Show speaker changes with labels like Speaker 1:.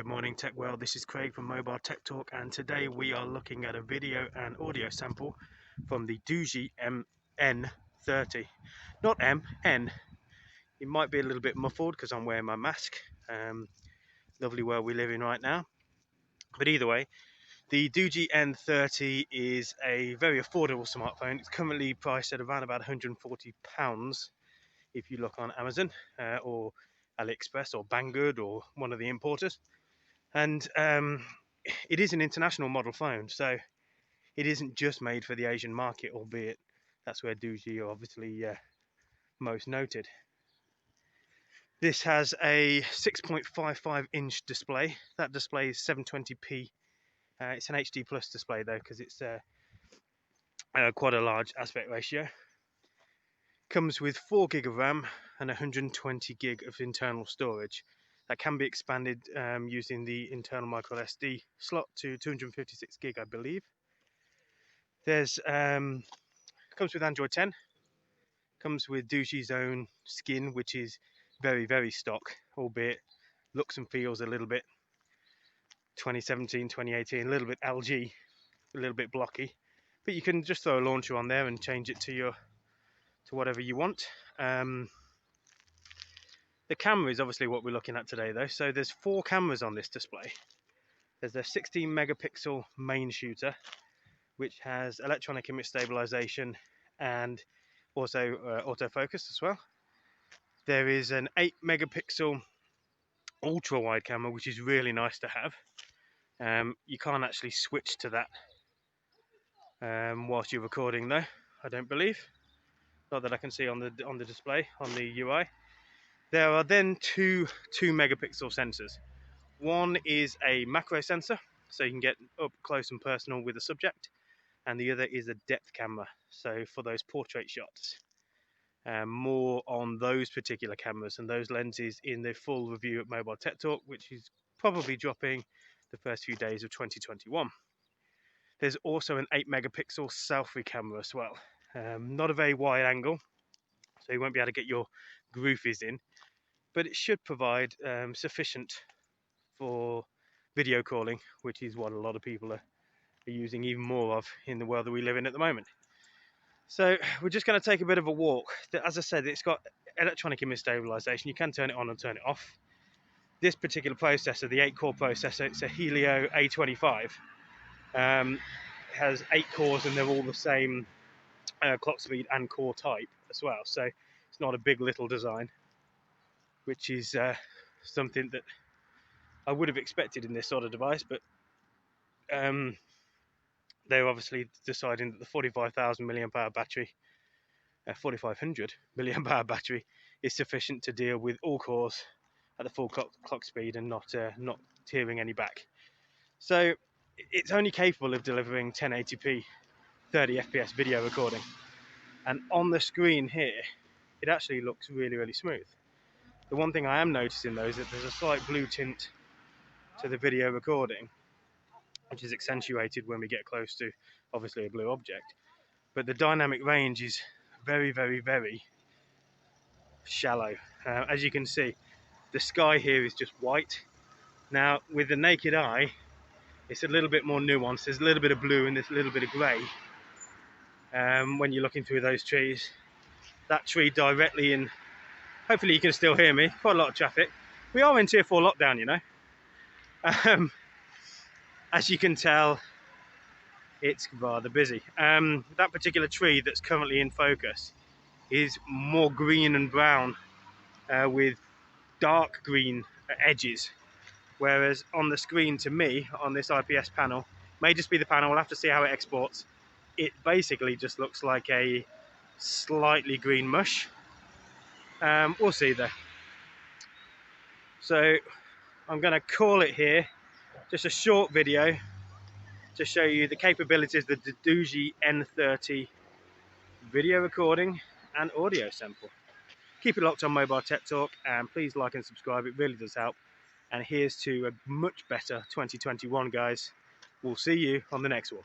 Speaker 1: Good morning, Tech World. This is Craig from MobileTechTalk, and today we are looking at a video and audio sample from the DOOGEE N30. Not M, N. It might be a little bit muffled because I'm wearing my mask. Lovely world we live in right now. But either way, the DOOGEE N30 is a very affordable smartphone. It's currently priced at around about £140 if you look on Amazon or AliExpress or Banggood or one of the importers. And it is an international model phone, so it isn't just made for the Asian market, albeit that's where DOOGEE are obviously most noted. This has a 6.55-inch display. That display is 720p. It's an HD plus display though, because it's quite a large aspect ratio. Comes with 4 gig of RAM and 120 gig of internal storage. That can be expanded using the internal micro SD slot to 256 gig, I believe. There's comes with Android 10. Comes with DOOGEE's own skin, which is very, very stock, albeit looks and feels a little bit 2017, 2018, a little bit LG, a little bit blocky. But you can just throw a launcher on there and change it to whatever you want. The camera is obviously what we're looking at today though. So there's 4 cameras on this display. There's a 16 megapixel main shooter, which has electronic image stabilization and also autofocus as well. There is an 8 megapixel ultra wide camera, which is really nice to have. You can't actually switch to that whilst you're recording though, I don't believe. Not that I can see on the display, on the UI. There are then two megapixel sensors. One is a macro sensor, so you can get up close and personal with the subject, and the other is a depth camera, so for those portrait shots. More on those particular cameras and those lenses in the full review at MobileTechTalk, which is probably dropping the first few days of 2021. There's also an 8 megapixel selfie camera as well. Not a very wide angle, so you won't be able to get your goofies in, but it should provide sufficient for video calling, which is what a lot of people are using even more of in the world that we live in at the moment. So we're just going to take a bit of a walk. As I said, it's got electronic image stabilization. You can turn it on and turn it off. This particular processor, the 8-core processor, it's a Helio A25. Has 8 cores and they're all the same clock speed and core type as well. So it's not a big little design, which is something that I would have expected in this sort of device, but they're obviously deciding that the 45,000 milliamp hour battery, 4,500 milliamp hour battery is sufficient to deal with all cores at the full clock speed and not tearing any back. So it's only capable of delivering 1080p 30 FPS video recording, and on the screen here it actually looks really, really smooth. The one thing I am noticing though is that there's a slight blue tint to the video recording, which is accentuated when we get close to obviously a blue object, but the dynamic range is very, very, very shallow. As you can see, the sky here is just white. Now with the naked eye it's a little bit more nuanced. There's a little bit of blue and there's a little bit of grey when you're looking through those trees. That tree directly in, hopefully you can still hear me, quite a lot of traffic. We are in tier 4 lockdown, you know. As you can tell, it's rather busy. That particular tree that's currently in focus is more green and brown with dark green edges, whereas on the screen to me on this IPS panel, may just be the panel, we'll have to see how it exports, it basically just looks like a slightly green mush. We'll see though. So I'm going to call it here, just a short video to show you the capabilities of the DOOGEE N30 video recording and audio sample. Keep it locked on MobileTechTalk, and please like and subscribe, it really does help. And here's to a much better 2021, guys. We'll see you on the next one.